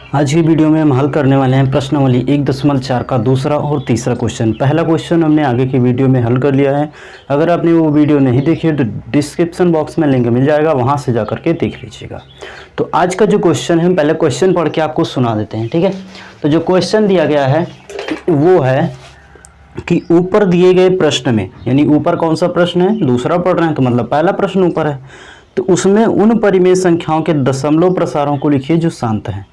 आज की वीडियो में हम हल करने वाले हैं प्रश्नावली 1.4 का दूसरा और तीसरा क्वेश्चन। पहला क्वेश्चन हमने आगे की वीडियो में हल कर लिया है। अगर आपने वो वीडियो नहीं देखी है तो डिस्क्रिप्शन बॉक्स में लिंक मिल जाएगा, वहाँ से जा करके देख लीजिएगा। तो आज का जो क्वेश्चन है, हम पहले क्वेश्चन पढ़ के आपको सुना देते हैं, ठीक है। तो जो क्वेश्चन दिया गया है वो है कि ऊपर दिए गए प्रश्न में, यानी ऊपर कौन सा प्रश्न है, दूसरा पढ़ रहे हैं तो मतलब पहला प्रश्न ऊपर है, तो उसमें उन परिमेय संख्याओं के दशमलव प्रसारों को लिखिए जो शांत हैं।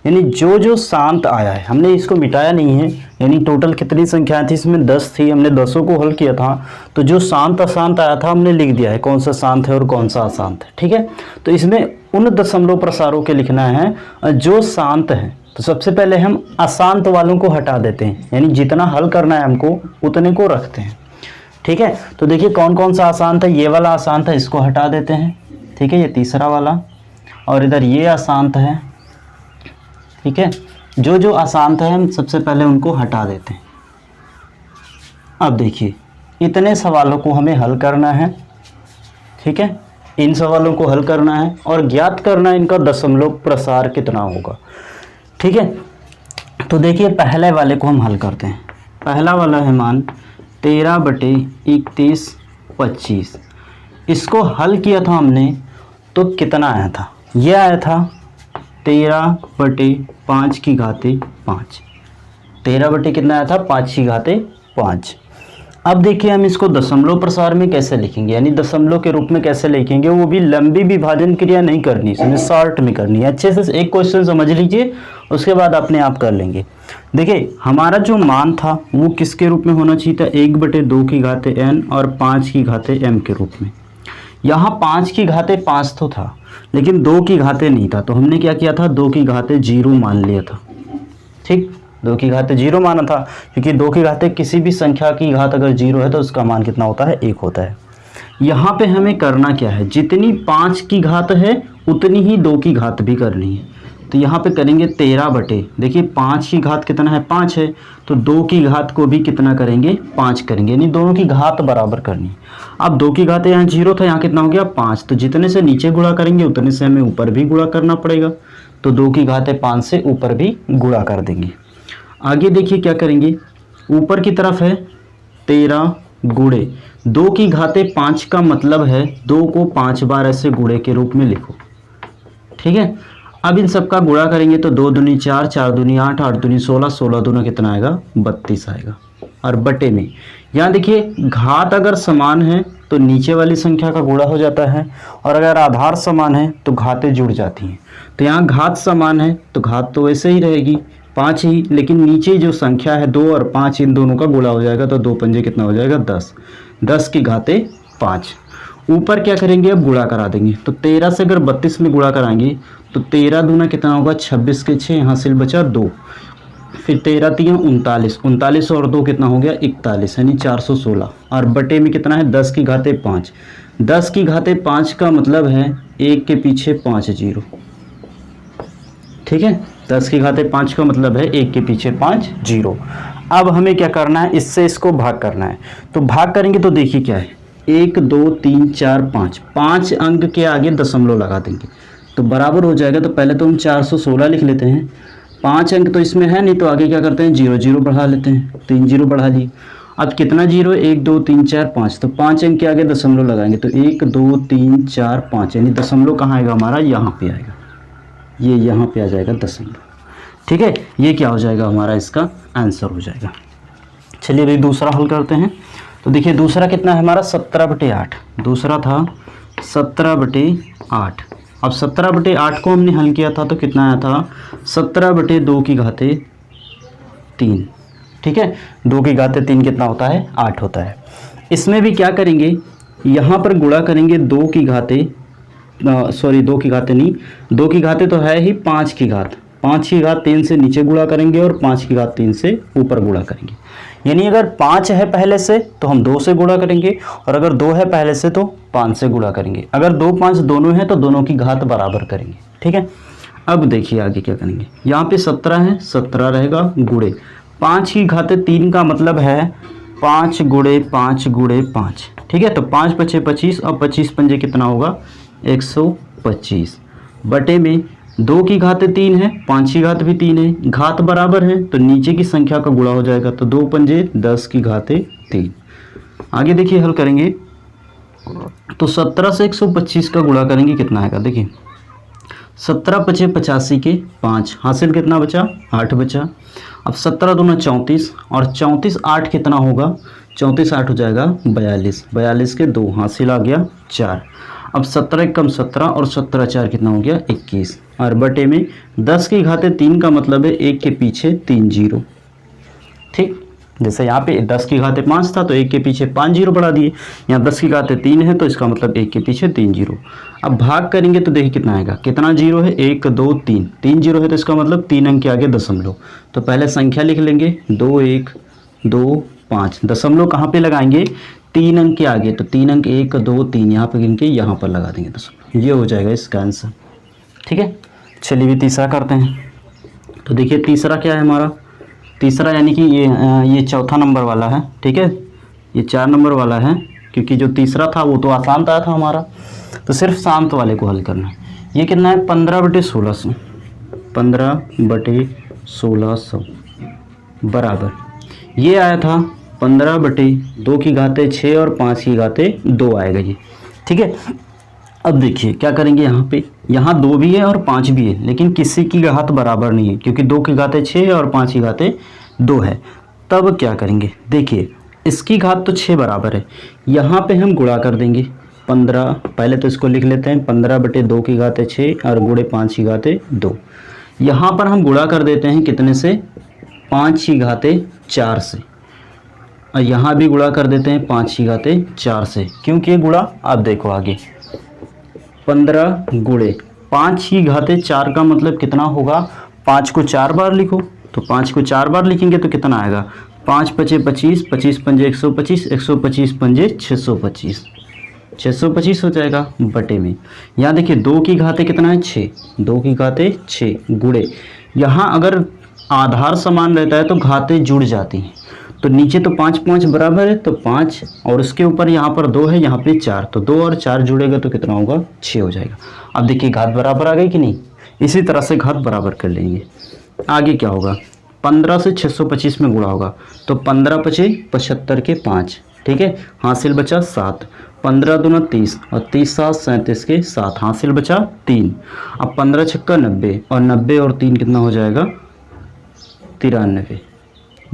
यानी जो जो शांत आया है, हमने इसको मिटाया नहीं है, यानी टोटल कितनी संख्याएं थी, इसमें 10 थी, हमने 10 को हल किया था। तो जो शांत अशांत आया था हमने लिख दिया है, कौन सा शांत है और कौन सा अशांत है, ठीक है। तो इसमें उन दशमलव प्रसारों के लिखना है जो शांत है। तो सबसे पहले हम अशांत वालों को हटा देते हैं, यानी जितना हल करना है हमको उतने को रखते हैं, ठीक है। तो देखिए कौन कौन सा अशांत है, ये वाला अशांत है, इसको हटा देते हैं, ठीक है, ये तीसरा वाला, और इधर ये अशांत है, ठीक है। जो जो अशांत है हम सबसे पहले उनको हटा देते हैं। अब देखिए इतने सवालों को हमें हल करना है, ठीक है, इन सवालों को हल करना है और ज्ञात करना है इनका दशमलव प्रसार कितना होगा, ठीक है। तो देखिए पहले वाले को हम हल करते हैं। पहला वाला है मान 13/31/25। इसको हल किया था हमने तो कितना आया था, ये आया था 13/5 की घाते 5। 13 कितना आया था, 5 की घाते 5। अब देखिए हम इसको दशमलव प्रसार में कैसे लिखेंगे, यानी दशमलव के रूप में कैसे लिखेंगे, वो भी लंबी विभाजन क्रिया नहीं करनी, इसमें शॉर्ट में करनी है। अच्छे से एक क्वेश्चन समझ लीजिए, उसके बाद अपने आप कर लेंगे। देखिए हमारा जो मान था वो किसके रूप में होना चाहिए था, 1/2 की घाते n और 5 की घाते m के रूप में। यहाँ 5 की घाते 5 तो था, लेकिन 2 की घाते नहीं था, तो हमने क्या किया था, 2 की घाते 0 मान लिया था, ठीक। 2 की घाते 0 माना था, क्योंकि 2 की घाते किसी भी संख्या की घात अगर 0 है तो उसका मान कितना होता है, 1 होता है। यहाँ पे हमें करना क्या है, जितनी 5 की घात है उतनी ही 2 की घात भी करनी है। तो यहाँ पे करेंगे 13 देखिए 5 की घात कितना है, 5 है, तो 2 की घात को भी कितना करेंगे, 5 करेंगे, यानी दोनों की घात बराबर करनी है। अब 2 की घात यहाँ 0 था, यहाँ कितना हो गया 5, तो जितने से नीचे गुणा करेंगे उतने से हमें ऊपर भी गुणा करना पड़ेगा। तो 2 की घाते 5 से ऊपर भी गुणा कर देंगे। आगे देखिए क्या करेंगे, ऊपर की तरफ है 13 गुणे 2 की घाते 5 का मतलब है 2 को 5 बार ऐसे गुणे के रूप में लिखो, ठीक है। अब इन सब का गुणा करेंगे तो 2 दूनी 4, 4 दूनी 8, 8 दूनी 16, 16 दूना कितना आएगा, 32 आएगा। और बटे में यहाँ देखिए घात अगर समान है तो नीचे वाली संख्या का गुणा हो जाता है, और अगर आधार समान है तो घातें जुड़ जाती हैं। तो यहाँ घात समान है तो घात तो वैसे ही रहेगी 5 ही, लेकिन नीचे जो संख्या है 2 और 5 इन दोनों का गुणा हो जाएगा, तो 2 पंजे कितना हो जाएगा, 10। 10 की घाते 5। ऊपर क्या करेंगे, अब गुणा करा देंगे। तो 13 से अगर 32 में गुणा कराएंगे तो 13 दूना कितना होगा, 26 के 6, हासिल बचा 2, फिर 13 3 39, 39 और 2 कितना हो गया, 41, यानी 416। और बटे में कितना है, 10 की घाते 5। 10 की घाते 5 का मतलब है 1 के पीछे 5 0, ठीक है। 10 की घाते 5 का मतलब है 1 के पीछे 5 0। अब हमें क्या करना है, इससे इसको भाग करना है। तो भाग करेंगे तो देखिए क्या है, 1 2 3 4 5, 5 अंक के आगे दशमलव लगा देंगे तो बराबर हो जाएगा। तो पहले तो हम 416 लिख लेते हैं, 5 अंक तो इसमें है नहीं, तो आगे क्या करते हैं, 0 0 बढ़ा लेते हैं, 3 0 बढ़ा लिए। अब कितना 0, 1 2 3 4 5, तो 5 अंक के आगे दशमलव लगाएंगे तो 1 2 3 4 5, यानी दशमलव कहाँ आएगा हमारा, यहाँ पे आएगा, ये यहाँ पे आ जाएगा दशमलव, ठीक है। ये क्या हो जाएगा हमारा, इसका आंसर हो जाएगा। चलिए अभी दूसरा हल करते हैं। तो देखिए दूसरा कितना है हमारा, 17/8। दूसरा था 17/8। अब 17/8 को हमने हल किया था तो कितना आया था, 17/2 की घाते 3, ठीक है। 2 की घाते 3 कितना होता है, 8 होता है। इसमें भी क्या करेंगे, यहाँ पर गुणा करेंगे 2 की घाते 2 की घाते नहीं, 2 की घाते तो है ही 5 की घात, 5 की घात 3 से नीचे गुणा करेंगे और 5 की घात 3 से ऊपर गुणा करेंगे। यानी अगर 5 है पहले से तो हम 2 से गुणा करेंगे, और अगर 2 है पहले से तो 5 से गुणा करेंगे। अगर 2 5 दोनों है तो दोनों की घात बराबर करेंगे, ठीक है। अब देखिए आगे क्या करेंगे, यहाँ पे 17 है, 17 रहेगा गुणे 5 की घाते 3 का मतलब है 5 गुणे 5 गुणे 5, ठीक है। तो 5 5 25, अब 25 पंजे कितना होगा, 125, बटे में 2 की घात 3 है, 5 की घात भी 3 है, घात बराबर है तो नीचे की संख्या का गुणा हो जाएगा, तो 2 पंजे 10 की घात 3। आगे देखिए हल करेंगे तो 17 से 125 का गुणा करेंगे, कितना आएगा देखिए 17 पचे 85 के 5, हासिल कितना बचा 8 बचा। अब 17 दूना 34 और 34 8 कितना होगा, 34 8 हो जाएगा 42, 42 के 2, हासिल आ गया 4। अब 17 कम 17 और 17 4 कितना हो गया 21, और बटे में 10 की घाते 3 का मतलब है 1 के पीछे 3 जीरो। ठीक, जैसे यहाँ पे 10 की घाते 5 था तो 1 के पीछे 5 जीरो बढ़ा दिए, यहाँ 10 की घाते 3 है तो इसका मतलब 1 के पीछे 3 जीरो। अब भाग करेंगे तो देखिए कितना आएगा, कितना जीरो है 1 2 3, 3 जीरो है तो इसका मतलब 3 अंक के आगे दशमलव। तो पहले संख्या लिख लेंगे 2 1 2 5, दशमलव कहाँ पे लगाएंगे 3 अंक के आगे, तो 3 अंक 1 2 3 यहाँ पे गिन के यहाँ पर लगा देंगे दशमलव, ये हो जाएगा इसका आंसर। ठीक है, चलिए भी तीसरा करते हैं। तो देखिए तीसरा क्या है हमारा, तीसरा यानी कि ये चौथा नंबर वाला है। ठीक है, ये 4 नंबर वाला है, क्योंकि जो तीसरा था वो तो आसान था हमारा, तो सिर्फ शांत वाले को हल करना है। ये कितना है 15 बटे 1600, 15 बटे 1600 बराबर, ये आया था 15 बटे 2 की घाते 6 और 5 की घाते 2 आएगा ये। ठीक है, अब देखिए क्या करेंगे, यहाँ पे यहाँ 2 भी है और 5 भी है, लेकिन किसी की घात बराबर नहीं है, क्योंकि 2 की घाते 6 है और 5 की घाते 2 है। तब क्या करेंगे, देखिए इसकी घात तो 6 बराबर है, यहाँ पे हम गुणा कर देंगे 15, पहले तो इसको लिख लेते हैं 15 बटे 2 की घाते 6 और गुणे 5 की घाते 2। यहाँ पर हम गुणा कर देते हैं कितने से, 5 की घाते 4 से, और यहाँ भी गुणा कर देते हैं 5 की घाते 4 से। क्योंकि ये गुणा, आप देखो आगे 15 गुणे 5 की घाते 4 का मतलब कितना होगा, 5 को 4 बार लिखो, तो 5 को 4 बार लिखेंगे तो कितना आएगा, 5 पचे 25, 25 पंजे 125, 125 पंजे 625, 625 हो जाएगा बटे में। यहाँ देखिए 2 की घाते कितना है 6, 2 की घाते 6 गुणे, यहाँ अगर आधार समान रहता है तो घाते जुड़ जाती हैं, तो नीचे तो 5 5 बराबर है तो 5, और उसके ऊपर यहाँ पर 2 है, यहाँ पे 4, तो 2 और 4 जुड़ेगा तो कितना होगा 6 हो जाएगा। अब देखिए घात बराबर आ गई कि नहीं, इसी तरह से घात बराबर कर लेंगे। आगे क्या होगा, 15 से 625 में गुणा होगा, तो 15 पचे 75 के 5, ठीक है, हासिल बचा 7, 15 दूना 30 और 30 7 37 के 7, हासिल बचा 3। अब 15 छक्का 90 और 90 और 3 कितना हो जाएगा 93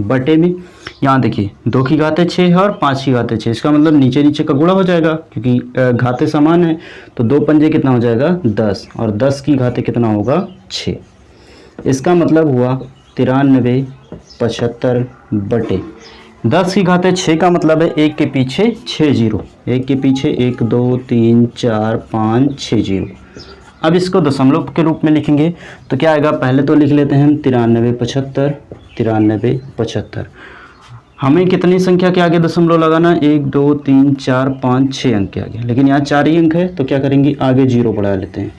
बटे में। यहाँ देखिए 2 की घाते 6 है और 5 की घाते 6, इसका मतलब नीचे नीचे का गुणा हो जाएगा, क्योंकि घाते समान है, तो 2 पंजे कितना हो जाएगा 10, और 10 की घाते कितना होगा 6, इसका मतलब हुआ 93 75 बटे 10 की घाते 6 का मतलब है 1 के पीछे 6 जीरो, 1 के पीछे 1 2 3 4 5 6 जीरो। अब इसको दशमलव के रूप में लिखेंगे तो क्या आएगा, पहले तो लिख लेते हैं हम 93 75, 93 75। हमें कितनी संख्या के आगे दशमलव लगाना, 1 2 3 4 5 6 अंक के आगे, लेकिन यहाँ 4 ही अंक है तो क्या करेंगे आगे 0 बढ़ा लेते हैं।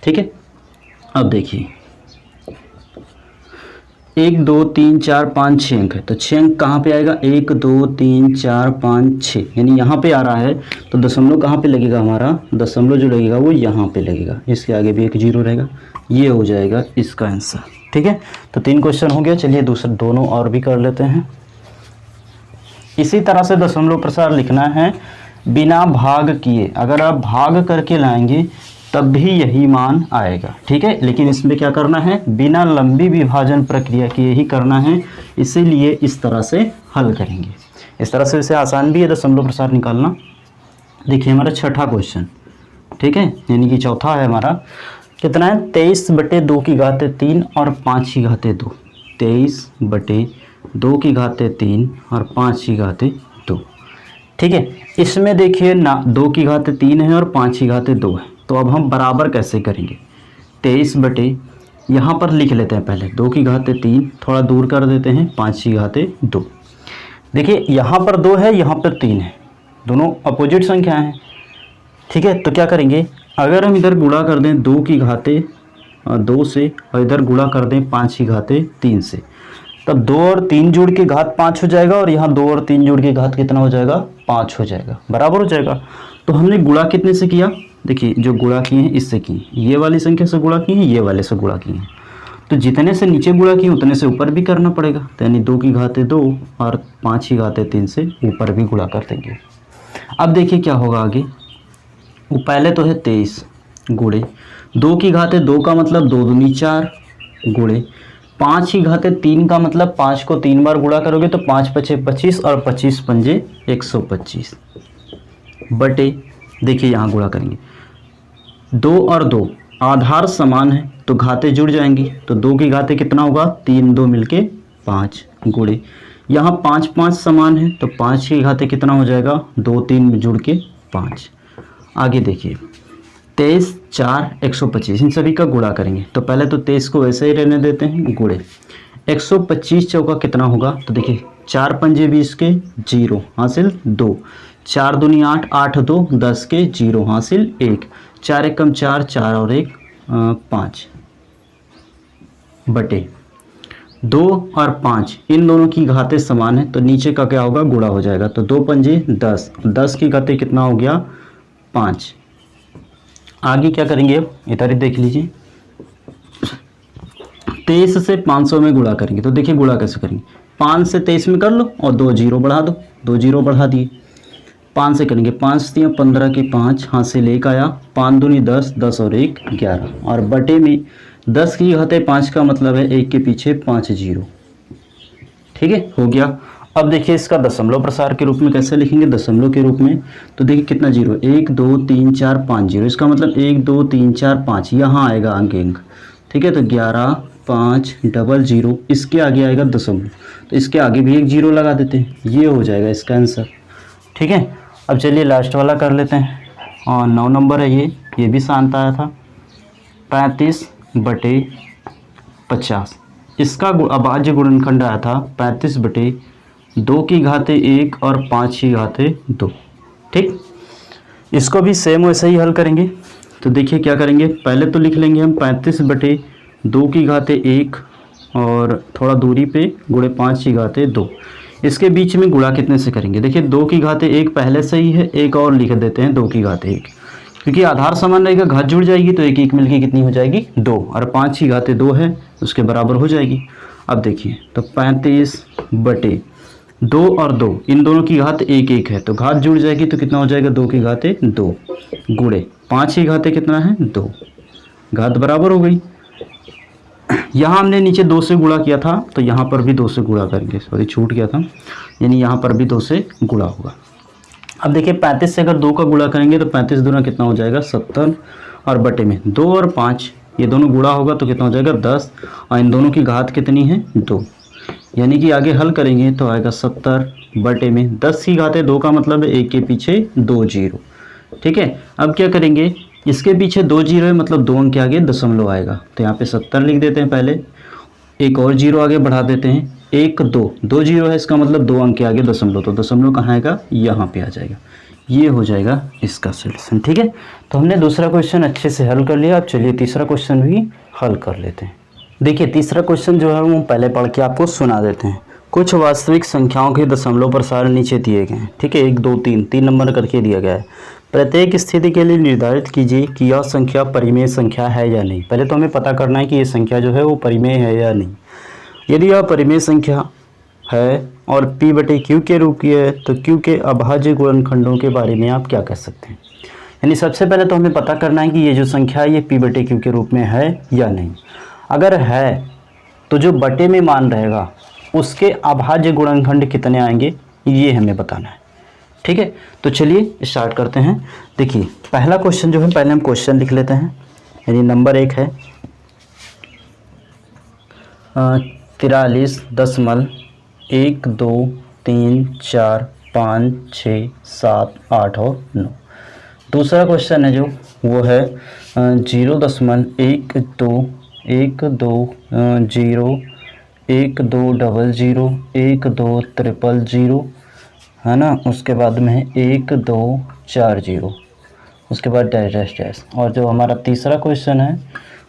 ठीक है, अब देखिए 1 2 3 4 5 6 अंक है, तो 6 अंक कहाँ पे आएगा, 1 2 3 4 5 6, यानी यहाँ पे आ रहा है, तो दशमलव कहाँ पे लगेगा हमारा, दशमलव जो लगेगा वो यहाँ पे लगेगा, इसके आगे भी एक 0 रहेगा, ये हो जाएगा इसका आंसर। ठीक है, तो 3 क्वेश्चन हो गया। चलिए दूसरे दोनों और भी कर लेते हैं। इसी तरह से दशमलव प्रसार लिखना है बिना भाग किए, अगर आप भाग करके लाएंगे तब भी यही मान आएगा। ठीक है, लेकिन इसमें क्या करना है, बिना लंबी विभाजन प्रक्रिया किए ही करना है, इसीलिए इस तरह से हल करेंगे। इस तरह से इसे आसान भी है दशमलव प्रसार निकालना। देखिए हमारा छठा क्वेश्चन, ठीक है, यानी कि चौथा है हमारा, कितना है 23 बटे 2 की घाते 3 और 5 की घाते 2, 23 बटे 2 की घाते 3 और 5 की घाते 2। ठीक है, इसमें देखिए ना 2 की घाते 3 है और 5 की घाते 2 है, तो अब हम बराबर कैसे करेंगे, 23 बटे यहाँ पर लिख लेते हैं पहले 2 की घाते 3, थोड़ा दूर कर देते हैं 5 की घाते 2। देखिए यहाँ पर 2 है, यहाँ पर 3 है, दोनों अपोजिट संख्या हैं। ठीक है, तो क्या करेंगे, अगर हम इधर गुणा कर दें 2 की घाते 2 से और इधर गुणा कर दें 5 की घाते 3 से, तब 2 और 3 जोड़ के घात 5 हो जाएगा, और यहाँ 2 और 3 जोड़ के घात कितना हो जाएगा 5 हो जाएगा, बराबर हो जाएगा। तो हमने गुणा कितने से किया, देखिए जो गुणा किए हैं इससे किए, ये वाली संख्या से गुणा किए हैं, ये वाले से गुणा किए हैं, तो जितने से नीचे गुणा किए उतने से ऊपर भी करना पड़ेगा। तो यानी 2 की घाते 2 और 5 की घाते 3 से ऊपर भी गुणा कर देंगे। अब देखिए क्या होगा आगे, वो पहले तो है 23 गुणे 2 की घाते 2 का मतलब 2 दूनी 4 गुणे 5 की घाते 3 का मतलब 5 को 3 बार गुणा करोगे तो 5 पचे 25 और 25 पंजे 125 बटे, देखिए यहाँ गुणा करेंगे 2 और 2 आधार समान है तो घाते जुड़ जाएंगी, तो 2 की घाते कितना होगा 3 2 मिलके 5 गुणे यहाँ 5 5 समान है तो 5 की घाते कितना हो जाएगा 2 3 जुड़ के 5। आगे देखिए 23 4 125 इन सभी का गुणा करेंगे, तो पहले तो 23 को वैसे ही रहने देते हैं गुणे 125 चौका कितना होगा, तो देखिए 4 पंजे 20 के 0 हासिल 2, 4 दूनी 8 8 2 10 के 0 हासिल 1, 4 एकम 4 4 और 1 5 बटे 2 और 5 इन दोनों की घातें समान है तो नीचे का क्या होगा गुणा हो जाएगा, तो 2 पंजे 10 10 की घातें कितना हो गया 5। आगे क्या करेंगे, अब इधर ही देख लीजिए 23 से 500 में गुणा करेंगे, तो देखिए गुणा कैसे करेंगे 5 से 23 में कर लो और 2 जीरो बढ़ा दो, 2 जीरो बढ़ा दिए 5 से करेंगे 5 दिया 15 के 5 हासिल 1 आया, 5 दूनी 10 10 और 1 11 और बटे में 10 की घाते 5 का मतलब है 1 के पीछे 5 जीरो, ठीक है हो गया। अब देखिए इसका दशमलव प्रसार के रूप में कैसे लिखेंगे, दशमलव के रूप में तो देखिए कितना जीरो 1 2 3 4 5 जीरो, इसका मतलब 1 2 3 4 5 यहाँ आएगा अंक अंक, ठीक है तो 11 5 डबल जीरो, इसके आगे आएगा दशमलव तो इसके आगे भी एक जीरो लगा देते हैं, ये हो जाएगा इसका आंसर, ठीक है। अब चलिए लास्ट वाला कर लेते हैं, और 9 नंबर है ये भी शांत आया था 35 बटे 50, इसका अभाज्य गुणनखंड आया था 35 बटे 2 की घाते 1 और 5 की घाते 2, ठीक। इसको भी सेम वैसे ही हल करेंगे, तो देखिए क्या करेंगे, पहले तो लिख लेंगे हम 35 बटे 2 की घाते 1 और थोड़ा दूरी पे गुणे 5 की घाते 2, इसके बीच में गुणा कितने से करेंगे, देखिए 2 की घाते 1 पहले से ही है, एक और लिख देते हैं 2 की घाते 1, क्योंकि आधार समान रहेगा घात जुड़ जाएगी तो एक एक मिलके कितनी हो जाएगी 2 और 5 की घाते 2 है उसके बराबर हो जाएगी। अब देखिए तो 35 बटे 2 और 2 इन दोनों की घात 1 1 है तो घात जुड़ जाएगी तो कितना हो जाएगा 2 की घाते 2 गुणे 5 की घाते कितना है 2, घात बराबर हो गई। यहाँ हमने नीचे 2 से गुणा किया था तो यहाँ पर भी 2 से गुणा करेंगे, सॉरी छूट गया था, यानी यहाँ पर भी 2 से गुणा होगा। अब देखिए 35 से अगर 2 का गुणा करेंगे तो 35 दूना कितना हो जाएगा 70 और बटे में 2 और 5 ये दोनों गुणा होगा तो कितना हो जाएगा 10 और इन दोनों की घात कितनी है 2, यानी कि आगे हल करेंगे तो आएगा 70 बटे में 10 की घाते 2 का मतलब है 1 के पीछे 2 जीरो, ठीक है। अब क्या करेंगे, इसके पीछे 2 जीरो है मतलब 2 अंक के आगे दशमलव आएगा, तो यहाँ पे 70 लिख देते हैं, पहले एक और जीरो आगे बढ़ा देते हैं 1 2 2 जीरो है इसका मतलब 2 अंक के आगे दशमलव, तो दशमलव कहाँ आएगा यहाँ पे आ जाएगा, ये हो जाएगा इसका सॉल्यूशन, ठीक है। तो हमने दूसरा क्वेश्चन अच्छे से हल कर लिया, अब चलिए तीसरा क्वेश्चन भी हल कर लेते हैं। देखिए तीसरा क्वेश्चन जो है वो पहले पढ़ के आपको सुना देते हैं। कुछ वास्तविक संख्याओं के दशमलव प्रसार नीचे दिए गए हैं, ठीक है 1 2 3 नंबर करके दिया गया है। प्रत्येक स्थिति के लिए निर्धारित कीजिए कि यह संख्या परिमेय संख्या है या नहीं। पहले तो हमें पता करना है कि ये संख्या जो है वो परिमेय है या नहीं। यदि यह परिमेय संख्या है और p बटे q के रूप की है तो q के अभाज्य गुणनखंडों के बारे में आप क्या कह सकते हैं। यानी सबसे पहले तो हमें पता करना है कि ये जो संख्या है ये p बटे q के रूप में है या नहीं। अगर है तो जो बटे में मान रहेगा उसके अभाज्य गुणनखंड कितने आएंगे ये हमें बताना है, ठीक है। तो चलिए स्टार्ट करते हैं। देखिए पहला क्वेश्चन जो है पहले हम क्वेश्चन लिख लेते हैं, यानी नंबर 1 है 43.1 2 3 4 5 6 7 8 और 9। दूसरा क्वेश्चन है जो वो है 0.1 2 1 2 0 1 2 00 1 2 000 है ना, उसके बाद में 1 2 4 0, उसके बाद डैश डैश डैश। और जो हमारा तीसरा क्वेश्चन है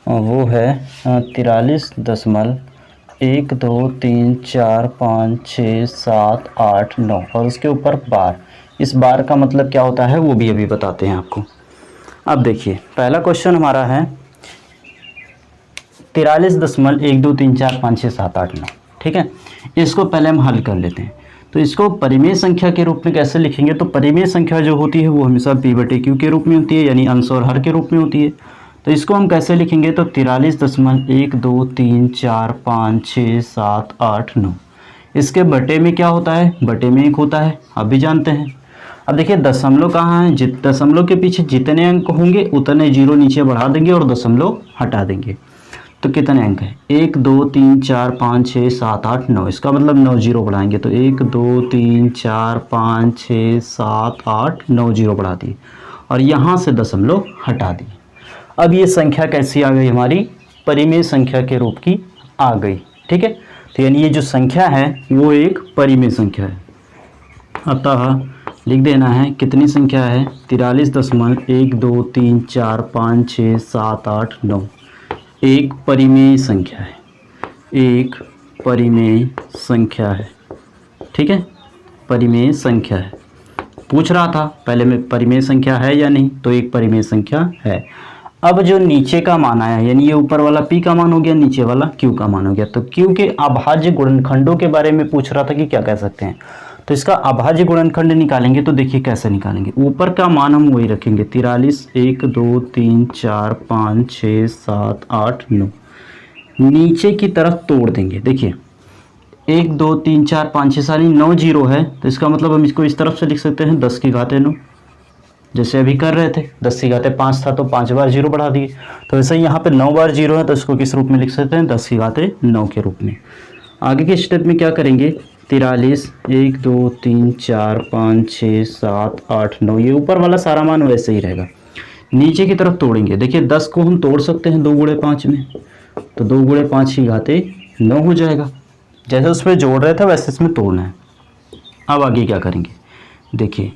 वो है 43.1 2 3 4 5 6 7 8 9 और उसके ऊपर बार। इस बार का मतलब क्या होता है वो भी अभी बताते हैं आपको। अब देखिए पहला क्वेश्चन हमारा है 43.12345678 9, ठीक है। इसको पहले हम हल कर लेते हैं। तो इसको परिमेय संख्या के रूप में कैसे लिखेंगे, तो परिमेय संख्या जो होती है वो हमेशा p/q के रूप में होती है, यानी अंश और हर के रूप में होती है। तो इसको हम कैसे लिखेंगे, तो 43.12345678 9, इसके बटे में क्या होता है, बटे में 1 होता है, आप भी जानते हैं। अब देखिए दशमलव कहाँ है, दशमलव के पीछे जितने अंक होंगे उतने जीरो नीचे बढ़ा देंगे और दशमलव हटा देंगे। तो कितने अंक है, 1 2 3 4 5 6 7 8 9, इसका मतलब 9 जीरो बढ़ाएंगे तो 1 2 3 4 5 6 7 8 9 जीरो बढ़ा दिए और यहाँ से दशमलव हटा दिए। अब ये संख्या कैसी आ गई, हमारी परिमेय संख्या के रूप की आ गई, ठीक है। तो यानी ये जो संख्या है वो एक परिमेय संख्या है। अतः लिख देना है कितनी संख्या है, 43.12345678 9, एक परिमेय संख्या है, एक परिमेय संख्या है, ठीक है। परिमेय संख्या है, पूछ रहा था पहले में परिमेय संख्या है या नहीं, तो एक परिमेय संख्या है। अब जो नीचे का मान आया, यानी ये ऊपर वाला p का मान हो गया, नीचे वाला q का मान हो गया। तो q के अभाज्य गुणनखंडों के बारे में पूछ रहा था कि क्या कह सकते हैं। तो इसका अभाज्य गुणनखंड निकालेंगे तो देखिए कैसे निकालेंगे, ऊपर का मान हम वही रखेंगे 43 1 2 3 4 5 6 7 8 9, नीचे की तरफ तोड़ देंगे। देखिए 1 2 3 4 5 6 सारी 9 जीरो है, तो इसका मतलब हम इसको इस तरफ से लिख सकते हैं 10 की घाते 9, जैसे अभी कर रहे थे 10 की घाते 5 था तो 5 बार जीरो बढ़ा दिए। तो वैसे ही यहाँ पे 9 बार जीरो है, तो इसको किस रूप में लिख सकते हैं, 10 की घाते 9 के रूप में। आगे के स्टेप में क्या करेंगे, 43 1 2 3 4 5 6 7 8 9, ये ऊपर वाला सारा मान वैसे ही रहेगा, नीचे की तरफ तोड़ेंगे। देखिए 10 को हम तोड़ सकते हैं 2 गुणे 5 में, तो 2 गुणे 5 की घाते 9 हो जाएगा। जैसे उसमें जोड़ रहे थे वैसे इसमें तोड़ना है। अब आगे क्या करेंगे, देखिए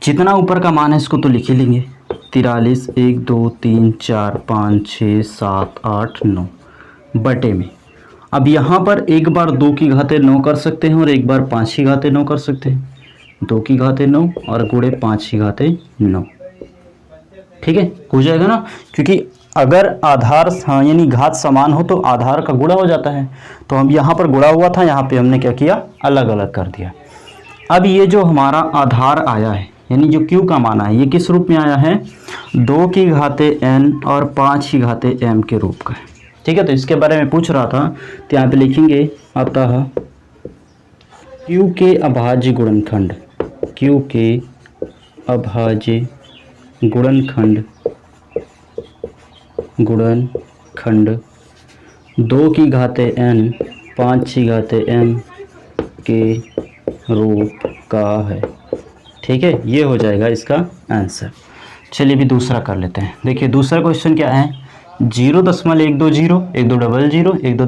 जितना ऊपर का मान है इसको तो लिख ही लेंगे, 43 1 2 3 4 5 6 7 8 9 बटे में। अब यहाँ पर एक बार 2 की घाते 9 कर सकते हैं और एक बार 5 की घाते 9 कर सकते हैं, 2 की घाते 9 और गुणे 5 की घाते 9, ठीक है, हो जाएगा ना। क्योंकि अगर आधार यानी घात समान हो तो आधार का गुणा हो जाता है, तो हम यहाँ पर गुणा हुआ था, यहाँ पे हमने क्या किया, अलग अलग कर दिया। अब ये जो हमारा आधार आया है यानी जो q का मान है, ये किस रूप में आया है, 2 की घाते n और 5 की घाते m के रूप का है, ठीक है। तो इसके बारे में पूछ रहा था, तो यहाँ पे लिखेंगे अतः q के अभाज्य गुणनखंड, q के अभाज्य गुणनखंड 2 की घाते n 5 की घाते m के रूप का है, ठीक है। ये हो जाएगा इसका आंसर। चलिए भी दूसरा कर लेते हैं। देखिए दूसरा क्वेश्चन क्या है, 0.120 1 2 00 1 2 000 1 2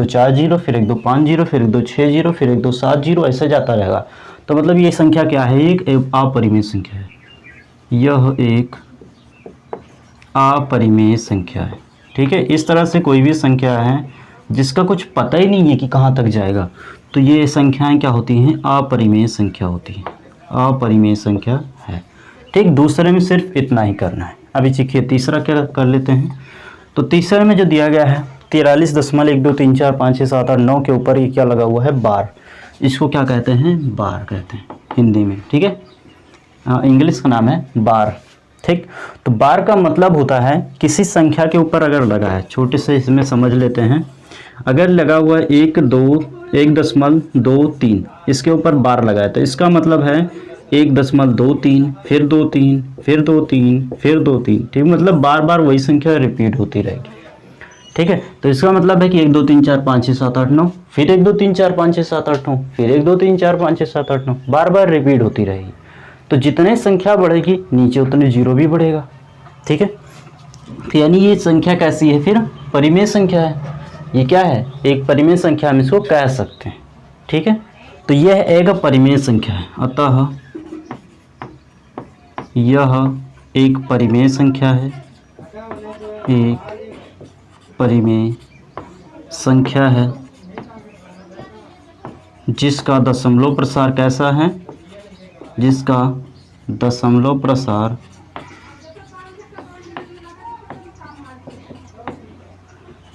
40 फिर 1 2 50 फिर 1 2 60 फिर 1 2 70, ऐसे जाता रहेगा। तो मतलब ये संख्या क्या है, एक अपरिमेय संख्या है, यह एक अपरिमेय संख्या है, ठीक है। इस तरह से कोई भी संख्या है जिसका कुछ पता ही नहीं है कि कहाँ तक जाएगा, तो ये संख्याएं क्या होती हैं, अपरिमेय संख्या होती है, अपरिमेय संख्या है, ठीक। दूसरे में सिर्फ इतना ही करना है। अभी सीखिए तीसरा क्या कर लेते हैं। तो तीसरे में जो दिया गया है 43.12345678 9 के ऊपर ये क्या लगा हुआ है, बार, इसको क्या कहते हैं, बार कहते हैं हिंदी में, ठीक है। इंग्लिश का नाम है बार, ठीक। तो बार का मतलब होता है किसी संख्या के ऊपर अगर लगा है, छोटे से इसमें समझ लेते हैं, अगर लगा हुआ है 1 2 1.23, इसके ऊपर बार लगा है, तो इसका मतलब है 1.23 फिर 2 3 फिर 2 3 फिर 2 3, ठीक। मतलब बार बार वही संख्या रिपीट होती रहेगी, ठीक है। तो इसका मतलब है कि 1 2 3 4 5 6 7 8 9 फिर 1 2 3 4 5 6 7 8 9 फिर 1 2 3 4 5 6 7 8 9, बार बार रिपीट होती रहेगी। तो जितने संख्या बढ़ेगी नीचे उतने जीरो भी बढ़ेगा, ठीक है। तो यानी ये संख्या कैसी है, फिर परिमेय संख्या है। ये क्या है, एक परिमेय संख्या हम इसको कह सकते हैं, ठीक है। तो यह एक परिमेय संख्या है, अतः यह एक परिमेय संख्या है, एक परिमेय संख्या है जिसका दशमलव प्रसार कैसा है, जिसका दशमलव प्रसार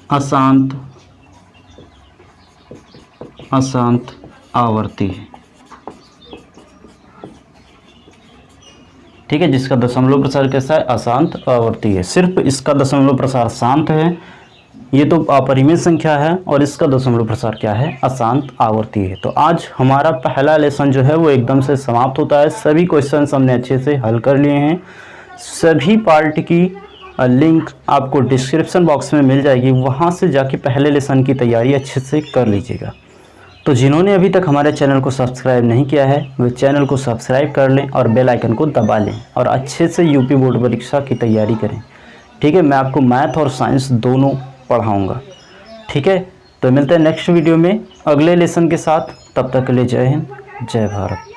अशांत आवर्ती है। ठीक है, जिसका दशमलव प्रसार कैसा है, अशांत आवर्ती है। सिर्फ इसका दशमलव प्रसार शांत है, ये तो अपरिमेय संख्या है, और इसका दशमलव प्रसार क्या है, अशांत आवर्ती है। तो आज हमारा पहला लेसन जो है वो एकदम से समाप्त होता है। सभी क्वेश्चंस हमने अच्छे से हल कर लिए हैं। सभी पार्ट की लिंक आपको डिस्क्रिप्शन बॉक्स में मिल जाएगी, वहाँ से जाके पहले लेसन की तैयारी अच्छे से कर लीजिएगा। तो जिन्होंने अभी तक हमारे चैनल को सब्सक्राइब नहीं किया है वे चैनल को सब्सक्राइब कर लें और बेल आइकन को दबा लें और अच्छे से यूपी बोर्ड परीक्षा की तैयारी करें। ठीक है, मैं आपको मैथ और साइंस दोनों पढ़ाऊँगा। ठीक है, तो मिलते हैं नेक्स्ट वीडियो में अगले लेसन के साथ। तब तक के लिए जय हिंद, जय भारत।